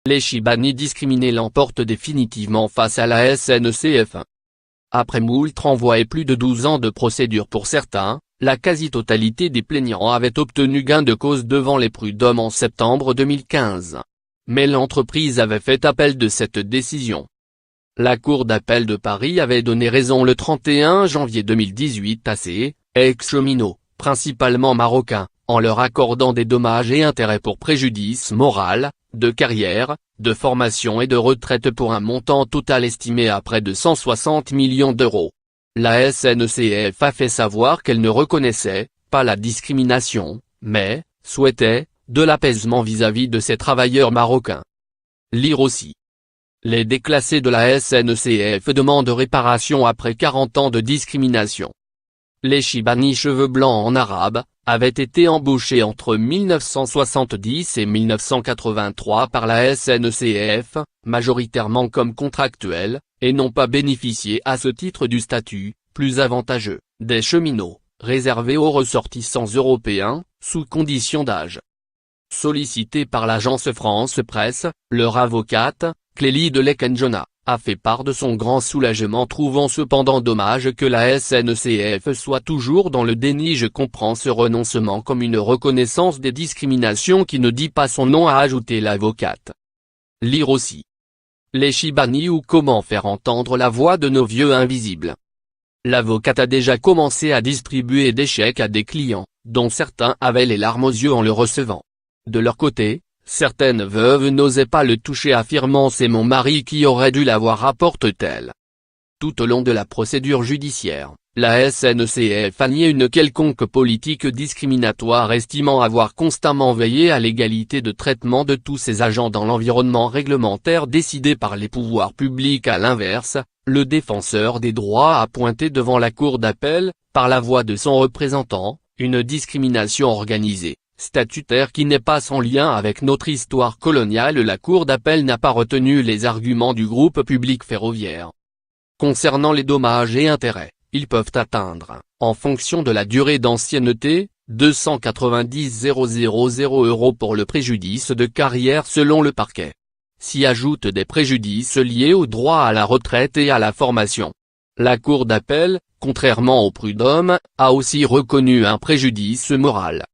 Les Chibani discriminés l'emportent définitivement face à la SNCF. Après moult renvois et plus de 12 ans de procédure pour certains, la quasi-totalité des plaignants avait obtenu gain de cause devant les prud'hommes en septembre 2015. Mais l'entreprise avait fait appel de cette décision. La Cour d'appel de Paris avait donné raison le 31 janvier 2018 à ces ex-cheminots, principalement marocains, en leur accordant des dommages et intérêts pour préjudice moral, de carrière, de formation et de retraite pour un montant total estimé à près de 160 millions d'euros. La SNCF a fait savoir qu'elle ne reconnaissait pas la discrimination, mais souhaitait de l'apaisement vis-à-vis de ces travailleurs marocains. Lire aussi. Les déclassés de la SNCF demandent réparation après 40 ans de discrimination. Les Chibani cheveux blancs en arabe avaient été embauchés entre 1970 et 1983 par la SNCF, majoritairement comme contractuels, et n'ont pas bénéficié à ce titre du statut, plus avantageux, des cheminots, réservé aux ressortissants européens, sous condition d'âge. Sollicité par l'agence France Presse, leur avocate, Clélie de Lekenjona, a fait part de son grand soulagement, trouvant cependant dommage que la SNCF soit toujours dans le déni. Je comprends ce renoncement comme une reconnaissance des discriminations qui ne dit pas son nom, a ajouté l'avocate. Lire aussi. Les Chibani ou comment faire entendre la voix de nos vieux invisibles. L'avocate a déjà commencé à distribuer des chèques à des clients, dont certains avaient les larmes aux yeux en le recevant. De leur côté, certaines veuves n'osaient pas le toucher, affirmant c'est mon mari qui aurait dû l'avoir, rapporte-t-elle. Tout au long de la procédure judiciaire, la SNCF a nié une quelconque politique discriminatoire, estimant avoir constamment veillé à l'égalité de traitement de tous ses agents dans l'environnement réglementaire décidé par les pouvoirs publics. À l'inverse, le défenseur des droits a pointé devant la Cour d'appel, par la voix de son représentant, une discrimination organisée, statutaire qui n'est pas sans lien avec notre histoire coloniale. La Cour d'appel n'a pas retenu les arguments du groupe public ferroviaire. Concernant les dommages et intérêts, ils peuvent atteindre, en fonction de la durée d'ancienneté, 290 000 € pour le préjudice de carrière selon le parquet. S'y ajoutent des préjudices liés au droit à la retraite et à la formation. La Cour d'appel, contrairement aux prud'hommes, a aussi reconnu un préjudice moral.